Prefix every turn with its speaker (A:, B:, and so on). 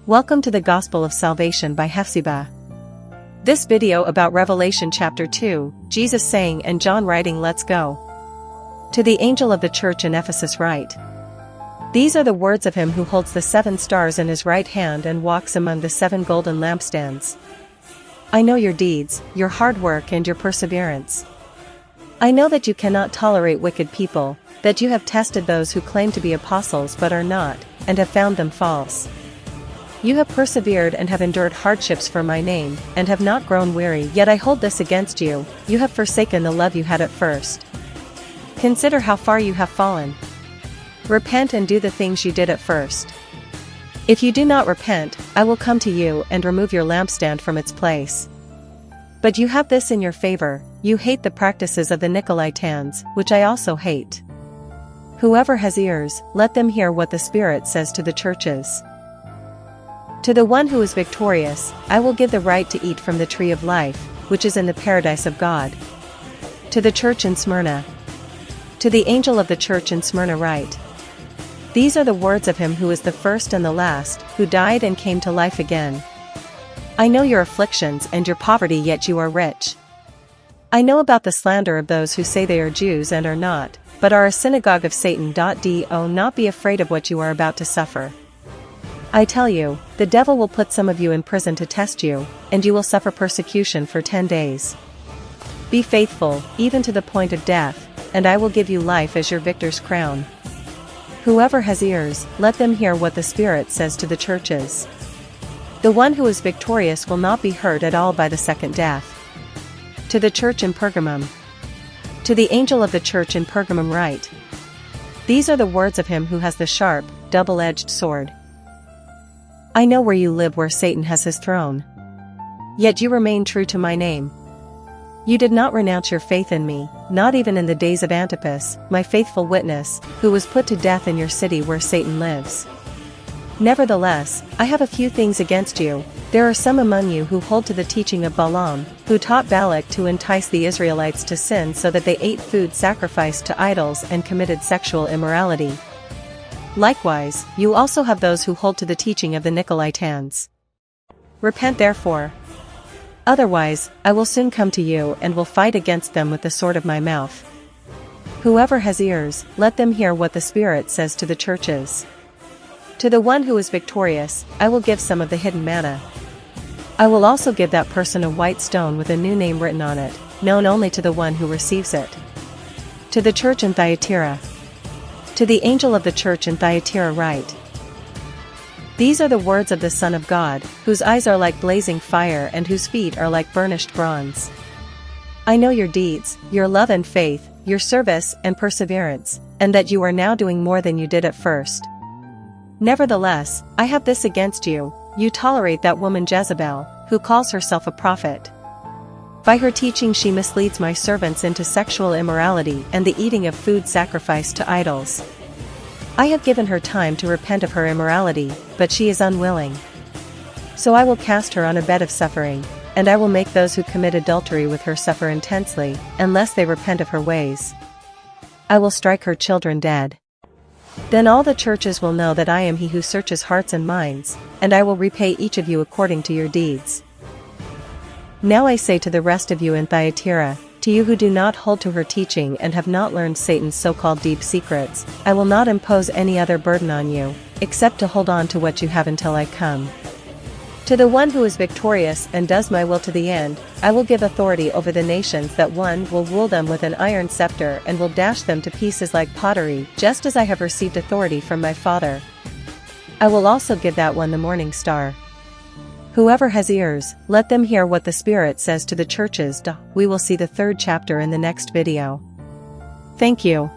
A: Welcome to the Gospel of Salvation by Hephzibah. This video about Revelation chapter 2, Jesus saying and John writing, let's go. To the angel of the church in Ephesus write. These are the words of him who holds the 7 stars in his right hand and walks among the 7 golden lampstands. I know your deeds, your hard work and your perseverance. I know that you cannot tolerate wicked people, that you have tested those who claim to be apostles but are not, and have found them false. You have persevered and have endured hardships for my name, and have not grown weary. Yet I hold this against you, you have forsaken the love you had at first. Consider how far you have fallen. Repent and do the things you did at first. If you do not repent, I will come to you and remove your lampstand from its place. But you have this in your favor, you hate the practices of the Nicolaitans, which I also hate. Whoever has ears, let them hear what the Spirit says to the churches. To the one who is victorious, I will give the right to eat from the tree of life, which is in the paradise of God. To the church in Smyrna. To the angel of the church in Smyrna write. These are the words of him who is the first and the last, who died and came to life again. I know your afflictions and your poverty, yet you are rich. I know about the slander of those who say they are Jews and are not, but are a synagogue of Satan. Do not be afraid of what you are about to suffer. I tell you, the devil will put some of you in prison to test you, and you will suffer persecution for 10 days. Be faithful, even to the point of death, and I will give you life as your victor's crown. Whoever has ears, let them hear what the Spirit says to the churches. The one who is victorious will not be hurt at all by the second death. To the church in Pergamum. To the angel of the church in Pergamum write. These are the words of him who has the sharp, double-edged sword. I know where you live, where Satan has his throne. Yet you remain true to my name. You did not renounce your faith in me, not even in the days of Antipas, my faithful witness, who was put to death in your city where Satan lives. Nevertheless, I have a few things against you. There are some among you who hold to the teaching of Balaam, who taught Balak to entice the Israelites to sin so that they ate food sacrificed to idols and committed sexual immorality. Likewise, you also have those who hold to the teaching of the Nicolaitans. Repent therefore. Otherwise, I will soon come to you and will fight against them with the sword of my mouth. Whoever has ears, let them hear what the Spirit says to the churches. To the one who is victorious, I will give some of the hidden manna. I will also give that person a white stone with a new name written on it, known only to the one who receives it. To the church in Thyatira. To the angel of the church in Thyatira write. These are the words of the Son of God, whose eyes are like blazing fire and whose feet are like burnished bronze. I know your deeds, your love and faith, your service and perseverance, and that you are now doing more than you did at first. Nevertheless, I have this against you, you tolerate that woman Jezebel, who calls herself a prophet. By her teaching she misleads my servants into sexual immorality and the eating of food sacrificed to idols. I have given her time to repent of her immorality, but she is unwilling. So I will cast her on a bed of suffering, and I will make those who commit adultery with her suffer intensely, unless they repent of her ways. I will strike her children dead. Then all the churches will know that I am he who searches hearts and minds, and I will repay each of you according to your deeds. Now I say to the rest of you in Thyatira, to you who do not hold to her teaching and have not learned Satan's so-called deep secrets, I will not impose any other burden on you, except to hold on to what you have until I come. To the one who is victorious and does my will to the end, I will give authority over the nations, that one will rule them with an iron scepter and will dash them to pieces like pottery, just as I have received authority from my Father. I will also give that one the morning star. Whoever has ears, let them hear what the Spirit says to the churches. We will see the 3rd chapter in the next video. Thank you.